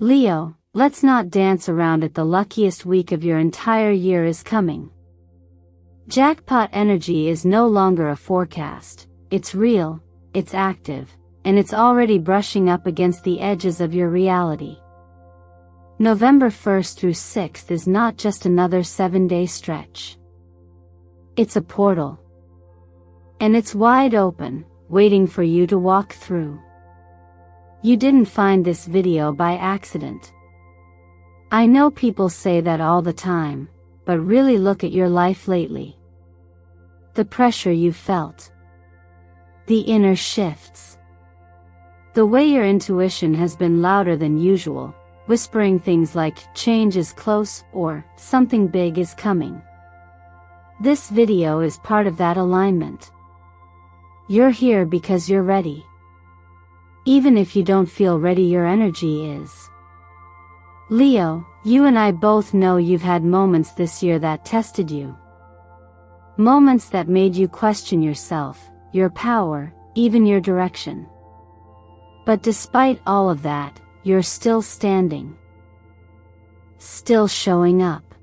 Leo, let's not dance around it. The luckiest week of your entire year is coming. Jackpot energy is no longer a forecast. It's real, it's active, and it's already brushing up against the edges of your reality. November 1st through 6th is not just another 7-day stretch. It's a portal. And it's wide open, waiting for you to walk through. You didn't find this video by accident. I know people say that all the time, but really look at your life lately. The pressure you felt. The inner shifts. The way your intuition has been louder than usual, whispering things like change is close or something big is coming. This video is part of that alignment. You're here because you're ready. Even if you don't feel ready, your energy is. Leo, you and I both know you've had moments this year that tested you. Moments that made you question yourself, your power, even your direction. But despite all of that, you're still standing. Still showing up.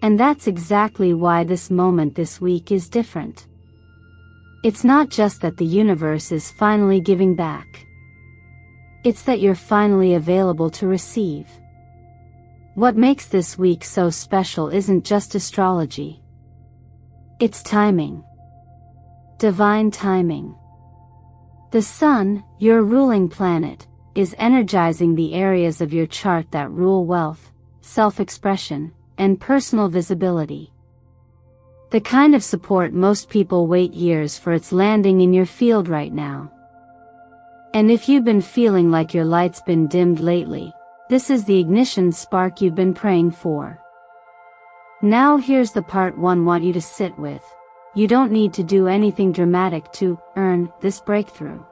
And that's exactly why this moment this week is different. It's not just that the universe is finally giving back. It's that you're finally available to receive. What makes this week so special isn't just astrology. It's timing. Divine timing. The sun, your ruling planet, is energizing the areas of your chart that rule wealth, self-expression, and personal visibility. The kind of support most people wait years for. It's landing in your field right now. And if you've been feeling like your light's been dimmed lately, this is the ignition spark you've been praying for. Now here's the part I want you to sit with. You don't need to do anything dramatic to earn this breakthrough.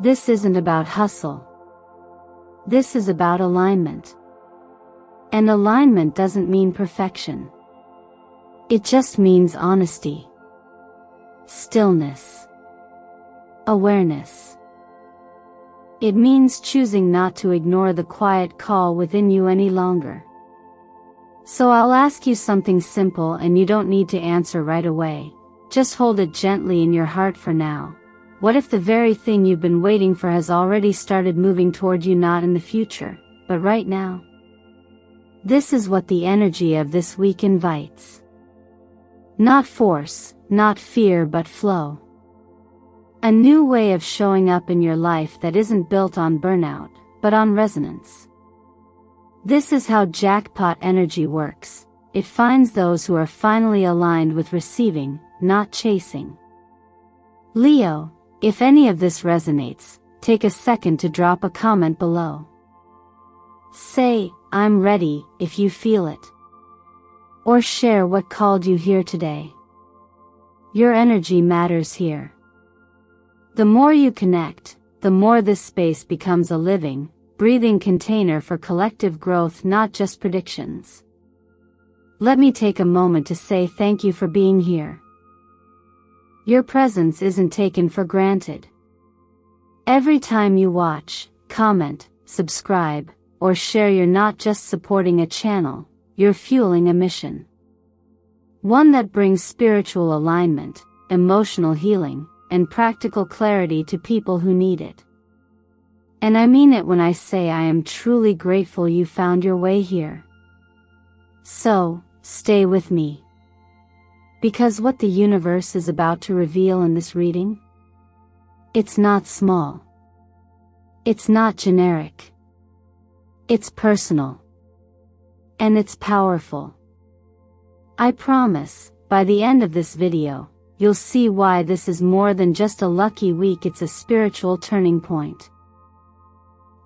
This isn't about hustle. This is about alignment. And alignment doesn't mean perfection. It just means honesty. Stillness. Awareness. It means choosing not to ignore the quiet call within you any longer. So I'll ask you something simple, and you don't need to answer right away. Just hold it gently in your heart for now. What if the very thing you've been waiting for has already started moving toward you, not in the future, but right now? This is what the energy of this week invites. Not force, not fear, but flow. A new way of showing up in your life that isn't built on burnout, but on resonance. This is how jackpot energy works. It finds those who are finally aligned with receiving, not chasing. Leo, if any of this resonates, take a second to drop a comment below. Say, I'm ready, if you feel it. Or share what called you here today. Your energy matters here. The more you connect, the more this space becomes a living, breathing container for collective growth, not just predictions. Let me take a moment to say thank you for being here. Your presence isn't taken for granted. Every time you watch, comment, subscribe, or share, you're not just supporting a channel, you're fueling a mission. One that brings spiritual alignment, emotional healing, and practical clarity to people who need it. And I mean it when I say I am truly grateful you found your way here. So, stay with me. Because what the universe is about to reveal in this reading? It's not small. It's not generic. It's personal. And it's powerful. I promise, by the end of this video, you'll see why this is more than just a lucky week. It's a spiritual turning point.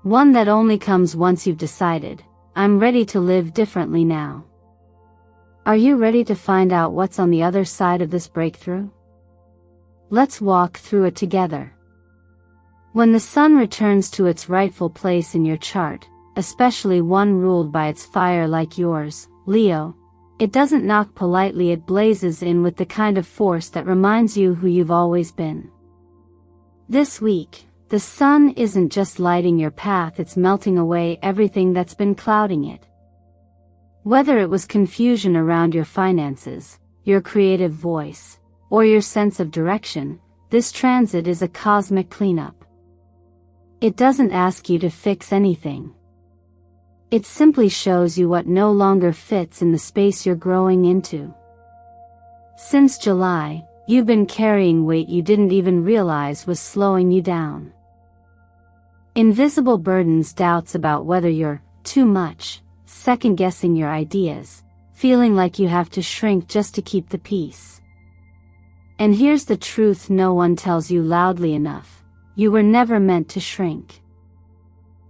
One that only comes once you've decided, I'm ready to live differently now. Are you ready to find out what's on the other side of this breakthrough? Let's walk through it together. When the sun returns to its rightful place in your chart, especially one ruled by its fire like yours, Leo, it doesn't knock politely, it blazes in with the kind of force that reminds you who you've always been. This week, The sun isn't just lighting your path, it's melting away everything that's been clouding it. Whether it was confusion around your finances, your creative voice, or your sense of direction, this transit is a cosmic cleanup. It doesn't ask you to fix anything. It simply shows you what no longer fits in the space you're growing into. Since July, you've been carrying weight you didn't even realize was slowing you down. Invisible burdens, doubts about whether you're too much, second-guessing your ideas, feeling like you have to shrink just to keep the peace. And here's the truth no one tells you loudly enough: you were never meant to shrink.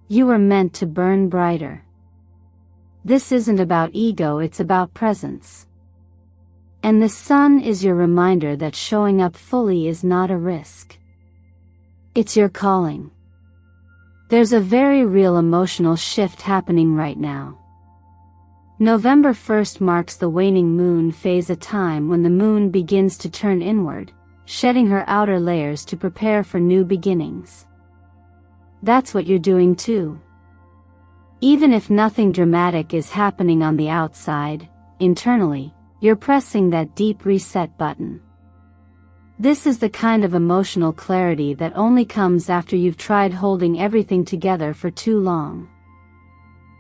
You were meant to burn brighter. This isn't about ego, it's about presence. And the sun is your reminder that showing up fully is not a risk. It's your calling. There's a very real emotional shift happening right now. November 1st marks the waning moon phase, a time when the moon begins to turn inward, shedding her outer layers to prepare for new beginnings. That's what you're doing too. Even if nothing dramatic is happening on the outside, internally, you're pressing that deep reset button. This is the kind of emotional clarity that only comes after you've tried holding everything together for too long.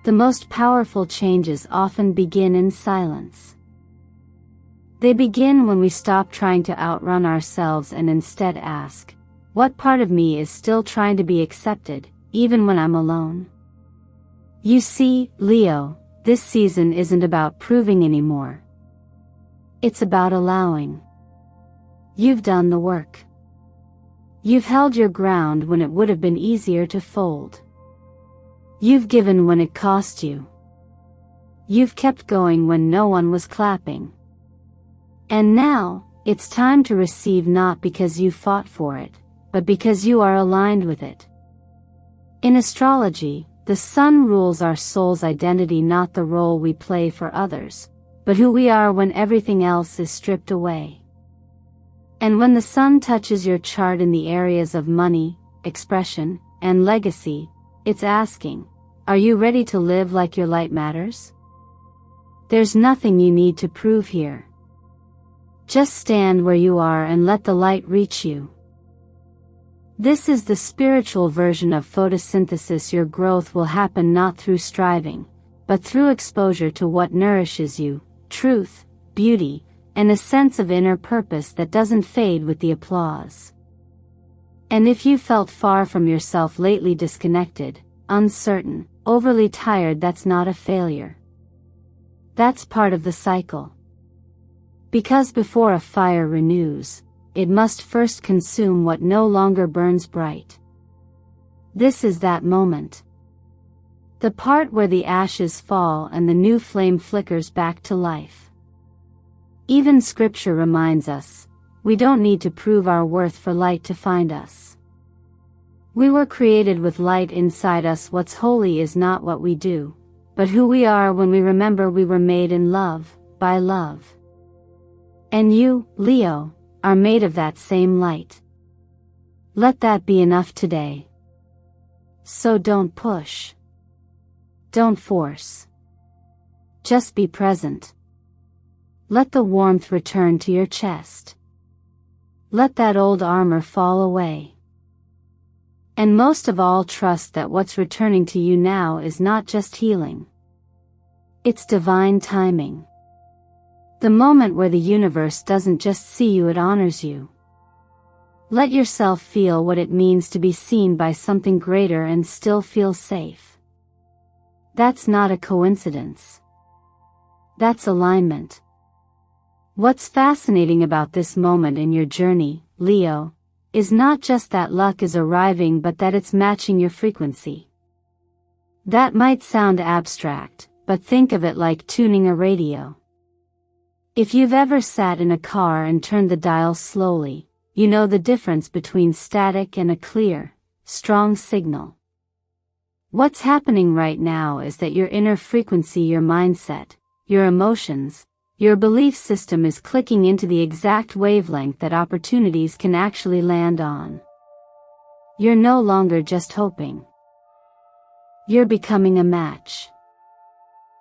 The most powerful changes often begin in silence. They begin when we stop trying to outrun ourselves and instead ask, what part of me is still trying to be accepted, even when I'm alone? You see, Leo, this season isn't about proving anymore. It's about allowing. You've done the work. You've held your ground when it would have been easier to fold. You've given when it cost you. You've kept going when no one was clapping. And now, it's time to receive, not because you fought for it, but because you are aligned with it. In astrology, the sun rules our soul's identity, not the role we play for others, but who we are when everything else is stripped away. And when the sun touches your chart in the areas of money, expression, and legacy, it's asking, are you ready to live like your light matters? There's nothing you need to prove here. Just stand where you are and let the light reach you. This is the spiritual version of photosynthesis. Your growth will happen not through striving, but through exposure to what nourishes you, truth, beauty, and a sense of inner purpose that doesn't fade with the applause. And if you felt far from yourself lately, disconnected, uncertain, overly tired, that's not a failure. That's part of the cycle. Because before a fire renews, it must first consume what no longer burns bright. This is that moment. The part where the ashes fall and the new flame flickers back to life. Even scripture reminds us, we don't need to prove our worth for light to find us. We were created with light inside us. What's holy is not what we do, but who we are when we remember we were made in love, by love. And you, Leo, are made of that same light. Let that be enough today. So don't push. Don't force. Just be present. Let the warmth return to your chest. Let that old armor fall away. And most of all, trust that what's returning to you now is not just healing. It's divine timing. The moment where the universe doesn't just see you, it honors you. Let yourself feel what it means to be seen by something greater and still feel safe. That's not a coincidence. That's alignment. What's fascinating about this moment in your journey, Leo, is not just that luck is arriving, but that it's matching your frequency. That might sound abstract, but think of it like tuning a radio. If you've ever sat in a car and turned the dial slowly, you know the difference between static and a clear, strong signal. What's happening right now is that your inner frequency, your mindset, your emotions, your belief system is clicking into the exact wavelength that opportunities can actually land on. You're no longer just hoping. You're becoming a match.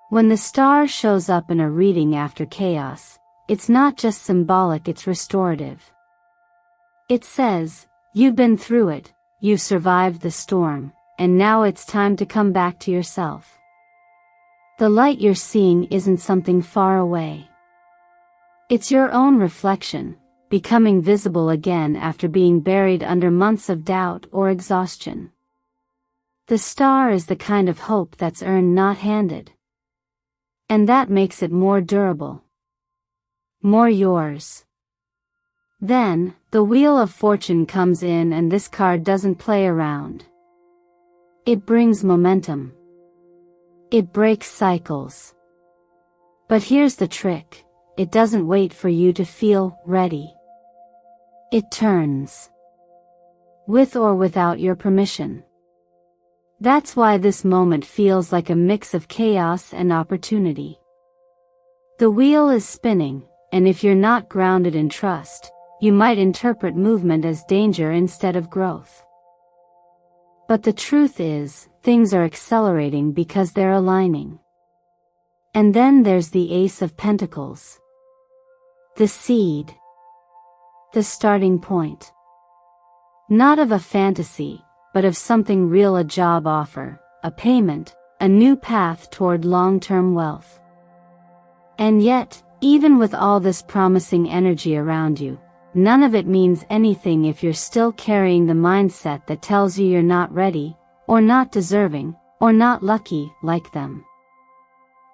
When the star shows up in a reading after chaos, it's not just symbolic, it's restorative. It says, you've been through it, you've survived the storm, and now it's time to come back to yourself. The light you're seeing isn't something far away. It's your own reflection, becoming visible again after being buried under months of doubt or exhaustion. The star is the kind of hope that's earned, not handed. And that makes it more durable. More yours. Then, the Wheel of Fortune comes in, and this card doesn't play around. It brings momentum. It breaks cycles. But here's the trick, it doesn't wait for you to feel ready. It turns. With or without your permission. That's why this moment feels like a mix of chaos and opportunity. The wheel is spinning, and if you're not grounded in trust, you might interpret movement as danger instead of growth. But the truth is, things are accelerating because they're aligning. And then there's the Ace of Pentacles. The seed. The starting point. Not of a fantasy, but of something real, a job offer, a payment, a new path toward long-term wealth. And yet, even with all this promising energy around you, none of it means anything if you're still carrying the mindset that tells you you're not ready, or not deserving, or not lucky like them.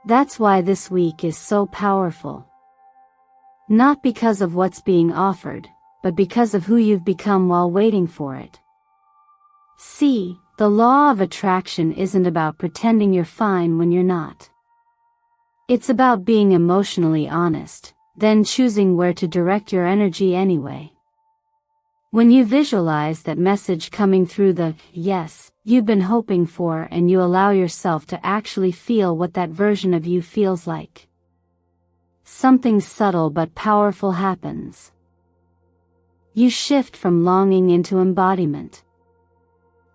That's why this week is so powerful. Not because of what's being offered, but because of who you've become while waiting for it. See, the law of attraction isn't about pretending you're fine when you're not. It's about being emotionally honest, then choosing where to direct your energy anyway. When you visualize that message coming through the yes you've been hoping for, and you allow yourself to actually feel what that version of you feels like, something subtle but powerful happens. You shift from longing into embodiment.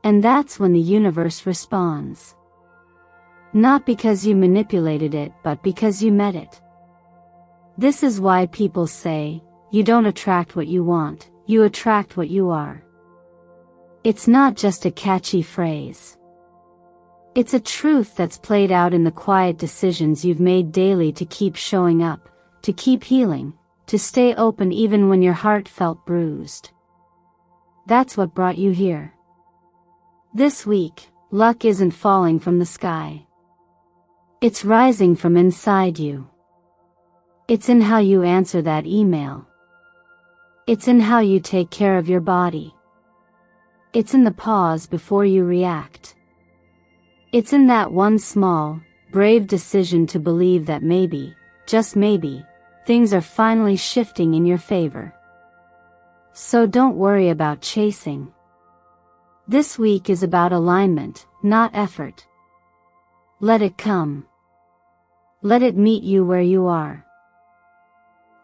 And that's when the universe responds. Not because you manipulated it, but because you met it. This is why people say, you don't attract what you want, you attract what you are. It's not just a catchy phrase. It's a truth that's played out in the quiet decisions you've made daily to keep showing up, to keep healing, to stay open even when your heart felt bruised. That's what brought you here. This week, luck isn't falling from the sky. It's rising from inside you. It's in how you answer that email. It's in how you take care of your body. It's in the pause before you react. It's in that one small, brave decision to believe that maybe, just maybe, things are finally shifting in your favor. So don't worry about chasing. This week is about alignment, not effort. Let it come. Let it meet you where you are.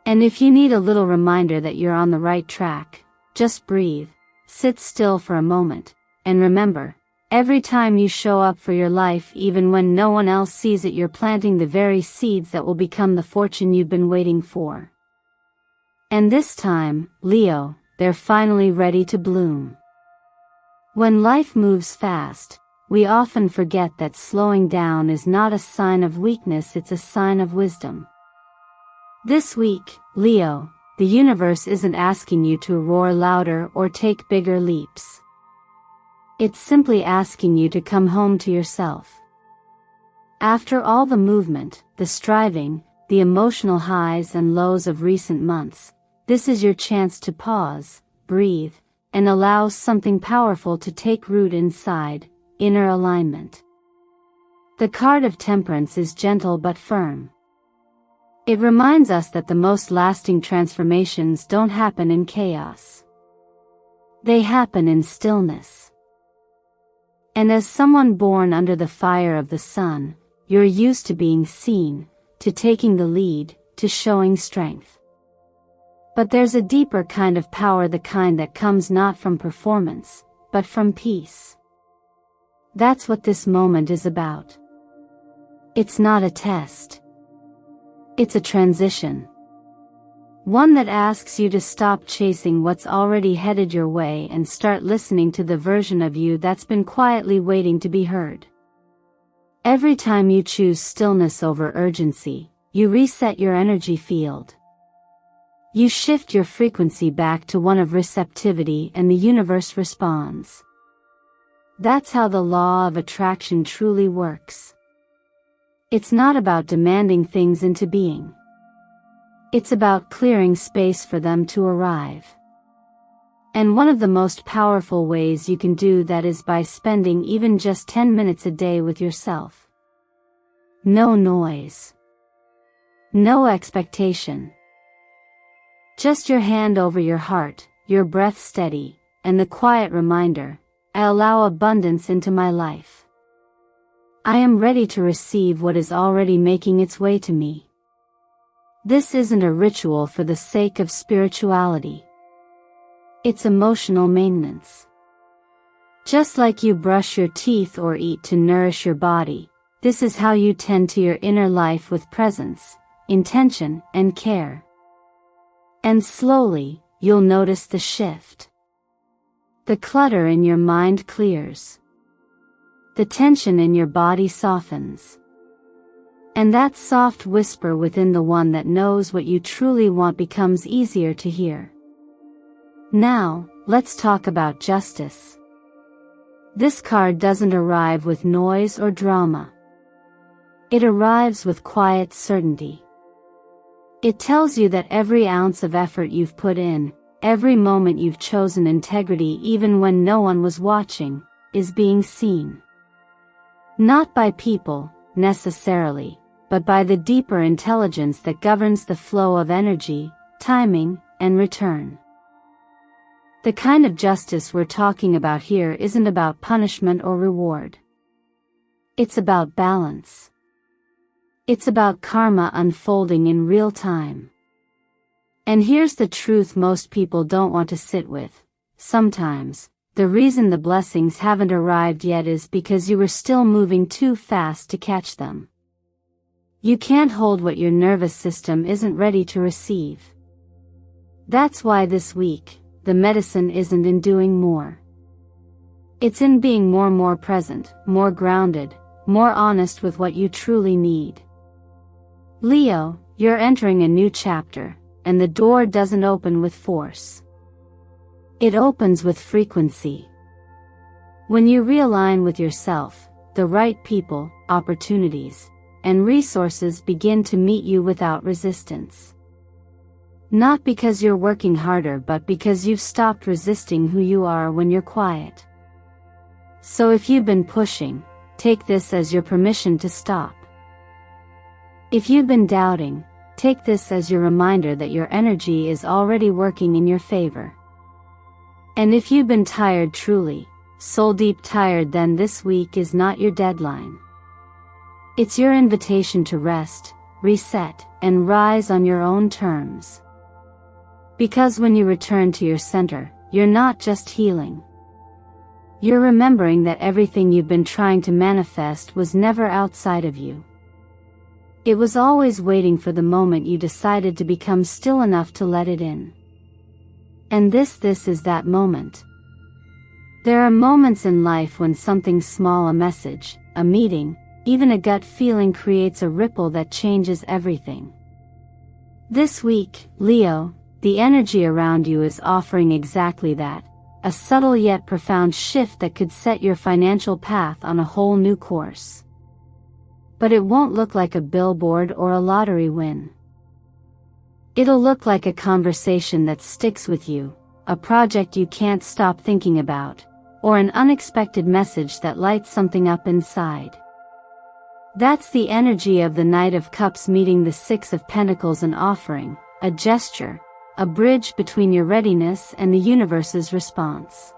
And if you need a little reminder that you're on the right track, just breathe, sit still for a moment, and remember, every time you show up for your life, even when no one else sees it, you're planting the very seeds that will become the fortune you've been waiting for. And this time, Leo, they're finally ready to bloom. When life moves fast, we often forget that slowing down is not a sign of weakness, it's a sign of wisdom. This week, Leo, the universe isn't asking you to roar louder or take bigger leaps. It's simply asking you to come home to yourself. After all the movement, the striving, the emotional highs and lows of recent months, this is your chance to pause, breathe, and allow something powerful to take root inside, inner alignment. The card of Temperance is gentle but firm. It reminds us that the most lasting transformations don't happen in chaos. They happen in stillness. And as someone born under the fire of the sun, you're used to being seen, to taking the lead, to showing strength. But there's a deeper kind of power, the kind that comes not from performance, but from peace. That's what this moment is about. It's not a test. It's a transition. One that asks you to stop chasing what's already headed your way and start listening to the version of you that's been quietly waiting to be heard. Every time you choose stillness over urgency, you reset your energy field. You shift your frequency back to one of receptivity and the universe responds. That's how the law of attraction truly works. It's not about demanding things into being. It's about clearing space for them to arrive. And one of the most powerful ways you can do that is by spending even just 10 minutes a day with yourself. No noise. No expectation. Just your hand over your heart, your breath steady, and the quiet reminder, I allow abundance into my life. I am ready to receive what is already making its way to me. This isn't a ritual for the sake of spirituality. It's emotional maintenance. Just like you brush your teeth or eat to nourish your body, this is how you tend to your inner life with presence, intention, and care. And slowly, you'll notice the shift. The clutter in your mind clears. The tension in your body softens. And that soft whisper within the one that knows what you truly want becomes easier to hear. Now, let's talk about justice. This card doesn't arrive with noise or drama. It arrives with quiet certainty. It tells you that every ounce of effort you've put in, every moment you've chosen integrity even when no one was watching, is being seen. Not by people, necessarily, but by the deeper intelligence that governs the flow of energy, timing, and return. The kind of justice we're talking about here isn't about punishment or reward. It's about balance. It's about karma unfolding in real time. And here's the truth most people don't want to sit with. Sometimes, the reason the blessings haven't arrived yet is because you were still moving too fast to catch them. You can't hold what your nervous system isn't ready to receive. That's why this week, the medicine isn't in doing more. It's in being more present, more grounded, more honest with what you truly need. Leo, you're entering a new chapter, and the door doesn't open with force. It opens with frequency. When you realign with yourself, the right people, opportunities, and resources begin to meet you without resistance. Not because you're working harder but because you've stopped resisting who you are when you're quiet. So if you've been pushing, take this as your permission to stop. If you've been doubting, take this as your reminder that your energy is already working in your favor. And if you've been tired truly, soul deep tired, then this week is not your deadline. It's your invitation to rest, reset, and rise on your own terms. Because when you return to your center, you're not just healing. You're remembering that everything you've been trying to manifest was never outside of you. It was always waiting for the moment you decided to become still enough to let it in. And this is that moment. There are moments in life when something small, a message, a meeting, even a gut feeling creates a ripple that changes everything. This week, Leo, the energy around you is offering exactly that, a subtle yet profound shift that could set your financial path on a whole new course. But it won't look like a billboard or a lottery win. It'll look like a conversation that sticks with you, a project you can't stop thinking about, or an unexpected message that lights something up inside. That's the energy of the Knight of Cups meeting the Six of Pentacles, an offering, a gesture, a bridge between your readiness and the universe's response.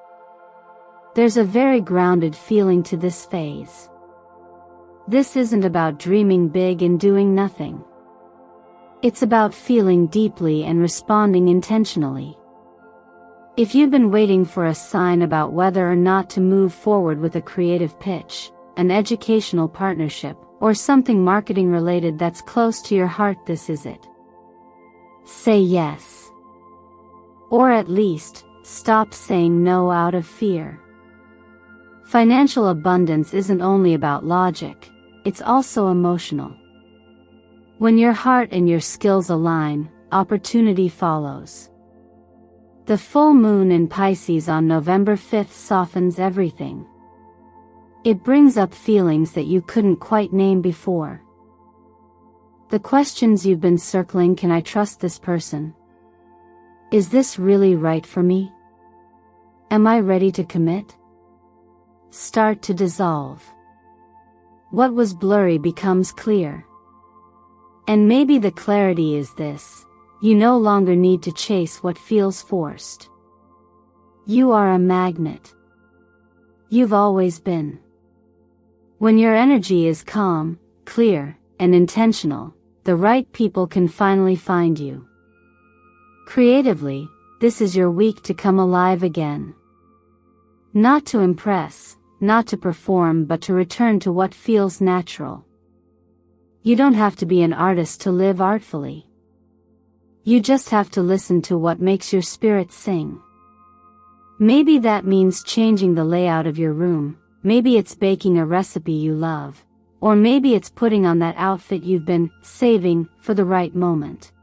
There's a very grounded feeling to this phase. This isn't about dreaming big and doing nothing. It's about feeling deeply and responding intentionally. If you've been waiting for a sign about whether or not to move forward with a creative pitch, an educational partnership, or something marketing related that's close to your heart, this is it. Say yes. Or at least, stop saying no out of fear. Financial abundance isn't only about logic, it's also emotional. When your heart and your skills align, opportunity follows. The full moon in Pisces on November 5th softens everything. It brings up feelings that you couldn't quite name before. The questions you've been circling: can I trust this person? Is this really right for me? Am I ready to commit? Start to dissolve. What was blurry becomes clear. And maybe the clarity is this: you no longer need to chase what feels forced. You are a magnet. You've always been. When your energy is calm, clear, and intentional, the right people can finally find you. Creatively, this is your week to come alive again. Not to impress, not to perform, but to return to what feels natural. You don't have to be an artist to live artfully. You just have to listen to what makes your spirit sing. Maybe that means changing the layout of your room, maybe it's baking a recipe you love, or maybe it's putting on that outfit you've been saving for the right moment.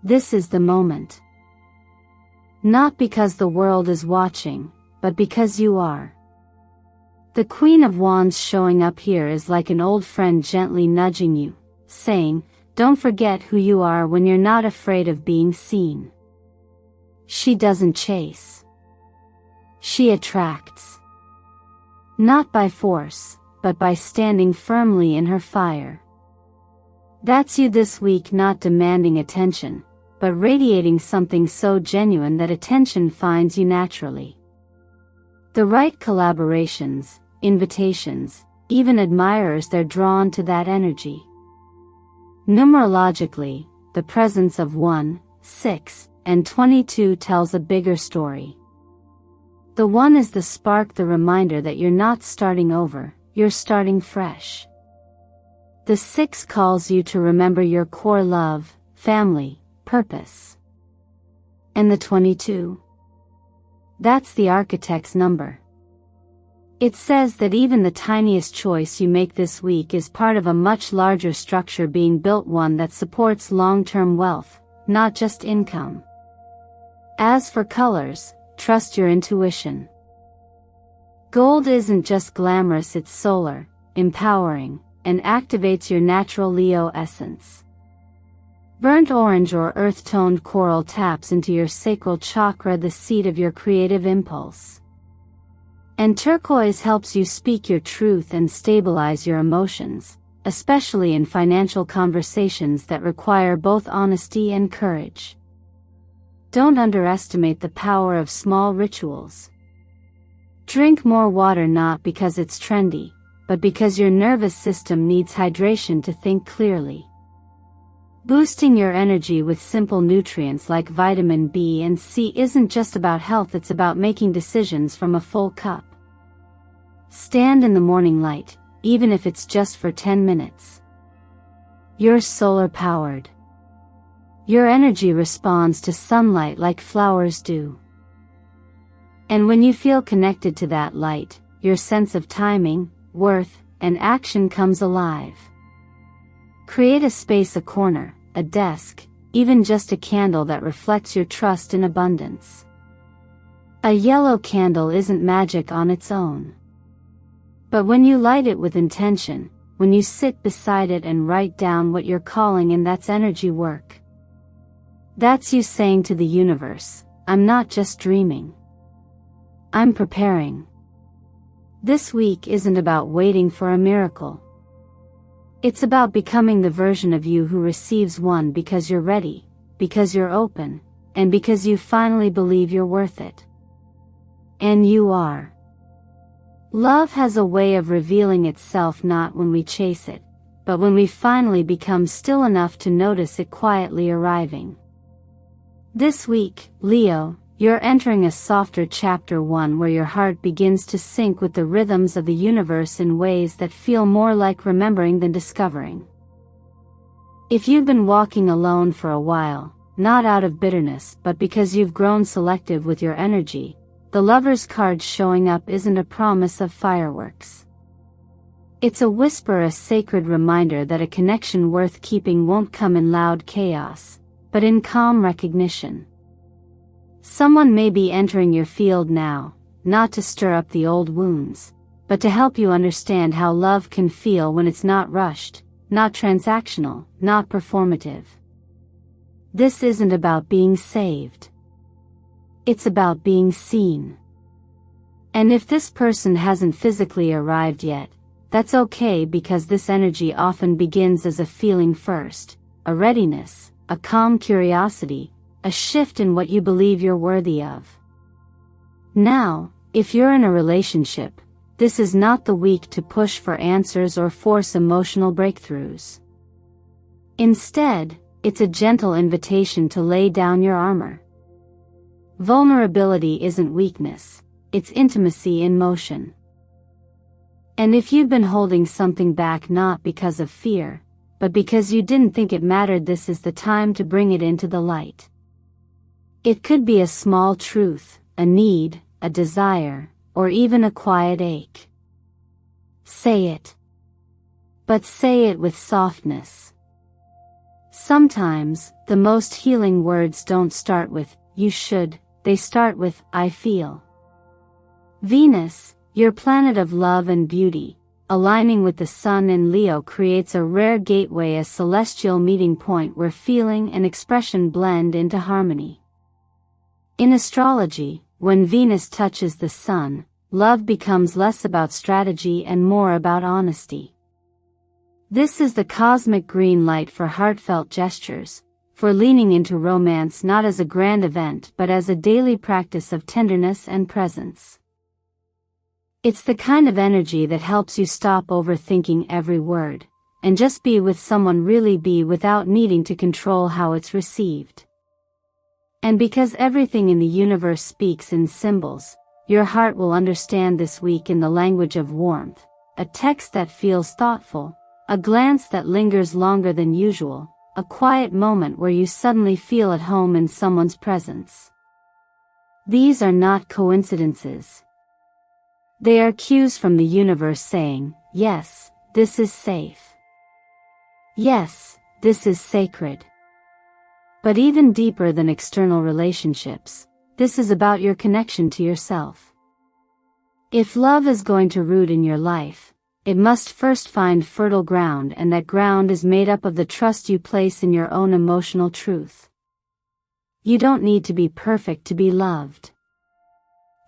This is the moment. Not because the world is watching, but because you are. The Queen of Wands showing up here is like an old friend gently nudging you, saying, don't forget who you are when you're not afraid of being seen. She doesn't chase. She attracts. Not by force, but by standing firmly in her fire. That's you this week, not demanding attention, but radiating something so genuine that attention finds you naturally. The right collaborations, invitations, even admirers, they're drawn to that energy. Numerologically, the presence of 1, 6, and 22 tells a bigger story. The 1 is the spark, the reminder that you're not starting over, you're starting fresh. The 6 calls you to remember your core: love, family, purpose. And the 22? That's the architect's number. It says that even the tiniest choice you make this week is part of a much larger structure being built, one that supports long-term wealth, not just income. As for colors, trust your intuition. Gold isn't just glamorous, it's solar, empowering, and activates your natural Leo essence. Burnt orange or earth-toned coral taps into your sacral chakra, the seat of your creative impulse. And turquoise helps you speak your truth and stabilize your emotions, especially in financial conversations that require both honesty and courage. Don't underestimate the power of small rituals. Drink more water, not because it's trendy, but because your nervous system needs hydration to think clearly. Boosting your energy with simple nutrients like vitamin B and C isn't just about health, it's about making decisions from a full cup. Stand in the morning light, even if it's just for 10 minutes. You're solar powered. Your energy responds to sunlight like flowers do. And when you feel connected to that light, your sense of timing, worth, and action comes alive. Create a space, a corner, a desk, even just a candle that reflects your trust in abundance. A yellow candle isn't magic on its own. But when you light it with intention, when you sit beside it and write down what you're calling in, that's energy work. That's you saying to the universe, I'm not just dreaming. I'm preparing. This week isn't about waiting for a miracle. It's about becoming the version of you who receives one because you're ready, because you're open, and because you finally believe you're worth it. And you are. Love has a way of revealing itself not when we chase it, but when we finally become still enough to notice it quietly arriving. This week, Leo, you're entering a softer chapter, one where your heart begins to sync with the rhythms of the universe in ways that feel more like remembering than discovering. If you've been walking alone for a while, not out of bitterness but because you've grown selective with your energy, the Lover's card showing up isn't a promise of fireworks. It's a whisper, a sacred reminder that a connection worth keeping won't come in loud chaos, but in calm recognition. Someone may be entering your field now, not to stir up the old wounds, but to help you understand how love can feel when it's not rushed, not transactional, not performative. This isn't about being saved. It's about being seen. And if this person hasn't physically arrived yet, that's okay, because this energy often begins as a feeling first, a readiness, a calm curiosity, a shift in what you believe you're worthy of. Now, if you're in a relationship, this is not the week to push for answers or force emotional breakthroughs. Instead, it's a gentle invitation to lay down your armor. Vulnerability isn't weakness, it's intimacy in motion. And if you've been holding something back, not because of fear, but because you didn't think it mattered, this is the time to bring it into the light. It could be a small truth, a need, a desire, or even a quiet ache. Say it. But say it with softness. Sometimes, the most healing words don't start with, "you should," they start with, "I feel." Venus, your planet of love and beauty, aligning with the Sun in Leo, creates a rare gateway, a celestial meeting point where feeling and expression blend into harmony. In astrology, when Venus touches the Sun, love becomes less about strategy and more about honesty. This is the cosmic green light for heartfelt gestures, for leaning into romance not as a grand event but as a daily practice of tenderness and presence. It's the kind of energy that helps you stop overthinking every word, and just be with someone, really be, without needing to control how it's received. And because everything in the universe speaks in symbols, your heart will understand this week in the language of warmth, a text that feels thoughtful, a glance that lingers longer than usual, a quiet moment where you suddenly feel at home in someone's presence. These are not coincidences. They are cues from the universe saying, yes, this is safe. Yes, this is sacred. But even deeper than external relationships, this is about your connection to yourself. If love is going to root in your life, it must first find fertile ground, and that ground is made up of the trust you place in your own emotional truth. You don't need to be perfect to be loved.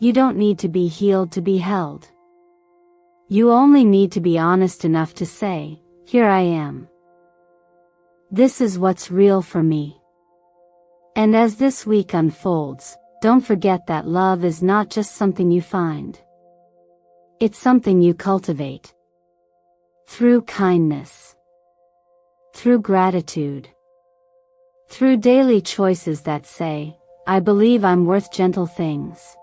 You don't need to be healed to be held. You only need to be honest enough to say, "Here I am. This is what's real for me." And as this week unfolds, don't forget that love is not just something you find. It's something you cultivate. Through kindness. Through gratitude. Through daily choices that say, "I believe I'm worth gentle things."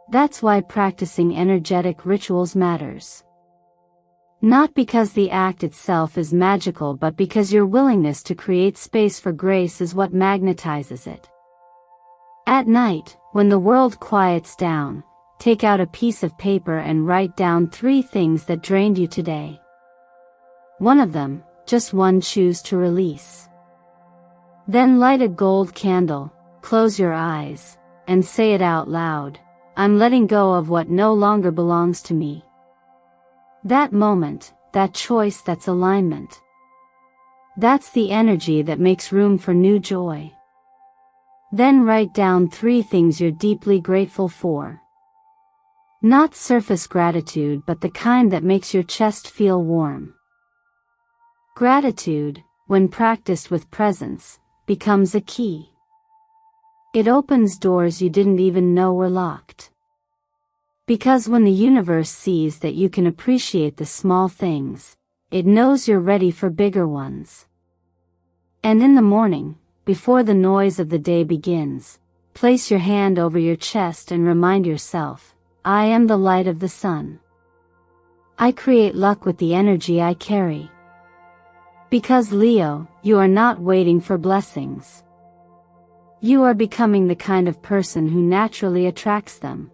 That's why practicing energetic rituals matters. Not because the act itself is magical, but because your willingness to create space for grace is what magnetizes it. At night, when the world quiets down, take out a piece of paper and write down 3 things that drained you today. One of them, just one, choose to release. Then light a gold candle, close your eyes, and say it out loud, "I'm letting go of what no longer belongs to me." That moment, that choice, that's alignment. That's the energy that makes room for new joy. Then write down 3 things you're deeply grateful for. Not surface gratitude, but the kind that makes your chest feel warm. Gratitude, when practiced with presence, becomes a key. It opens doors you didn't even know were locked. Because when the universe sees that you can appreciate the small things, it knows you're ready for bigger ones. And in the morning, before the noise of the day begins, place your hand over your chest and remind yourself, I am the light of the sun. I create luck with the energy I carry. Because Leo, you are not waiting for blessings. You are becoming the kind of person who naturally attracts them.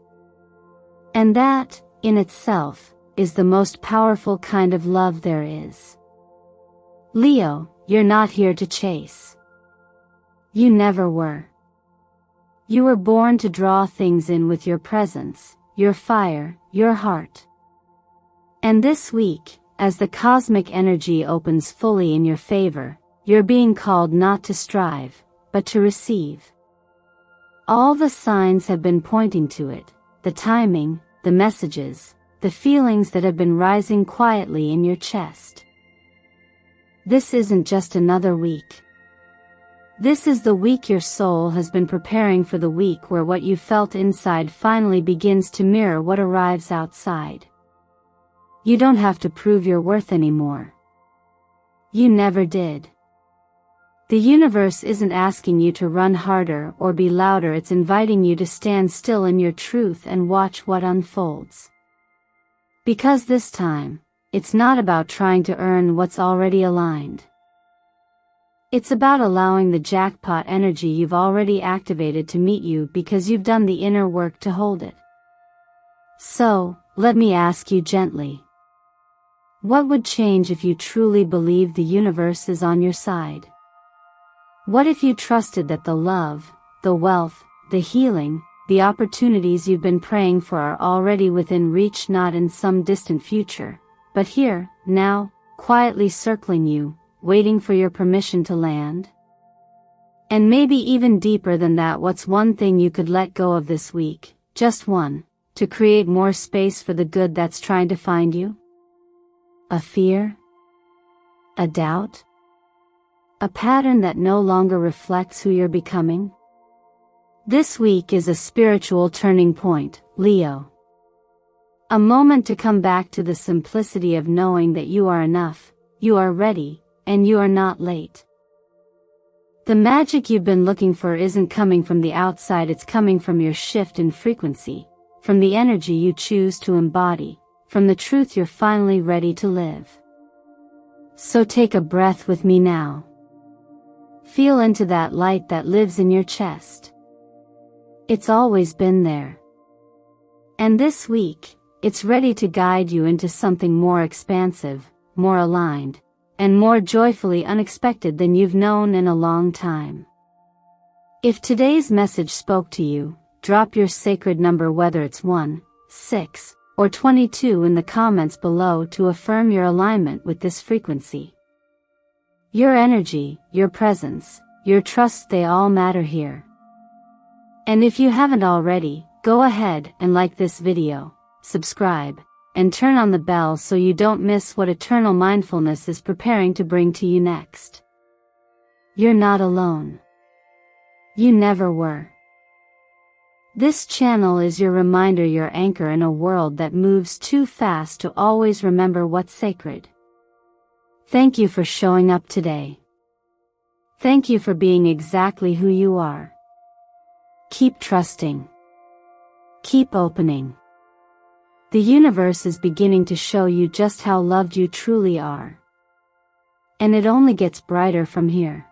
And that, in itself, is the most powerful kind of love there is. Leo, you're not here to chase. You never were. You were born to draw things in with your presence, your fire, your heart. And this week, as the cosmic energy opens fully in your favor, you're being called not to strive, but to receive. All the signs have been pointing to it, the timing, the messages, the feelings that have been rising quietly in your chest. This isn't just another week. This is the week your soul has been preparing for, the week where what you felt inside finally begins to mirror what arrives outside. You don't have to prove your worth anymore. You never did. The universe isn't asking you to run harder or be louder, it's inviting you to stand still in your truth and watch what unfolds. Because this time, it's not about trying to earn what's already aligned. It's about allowing the jackpot energy you've already activated to meet you because you've done the inner work to hold it. So, let me ask you gently. What would change if you truly believed the universe is on your side? What if you trusted that the love, the wealth, the healing, the opportunities you've been praying for are already within reach, not in some distant future, but here, now, quietly circling you, waiting for your permission to land? And maybe even deeper than that, what's one thing you could let go of this week, just one, to create more space for the good that's trying to find you? A fear? A doubt? A pattern that no longer reflects who you're becoming? This week is a spiritual turning point, Leo. A moment to come back to the simplicity of knowing that you are enough, you are ready, and you are not late. The magic you've been looking for isn't coming from the outside, it's coming from your shift in frequency, from the energy you choose to embody, from the truth you're finally ready to live. So take a breath with me now. Feel into that light that lives in your chest. It's always been there. And this week, it's ready to guide you into something more expansive, more aligned, and more joyfully unexpected than you've known in a long time. If today's message spoke to you, drop your sacred number, whether it's 1, 6, or 22, in the comments below to affirm your alignment with this frequency. Your energy, your presence, your trust, they all matter here. And if you haven't already, go ahead and like this video, subscribe, and turn on the bell so you don't miss what Eternal Mindfulness is preparing to bring to you next. You're not alone. You never were. This channel is your reminder, your anchor in a world that moves too fast to always remember what's sacred. Thank you for showing up today. Thank you for being exactly who you are. Keep trusting. Keep opening. The universe is beginning to show you just how loved you truly are. And it only gets brighter from here.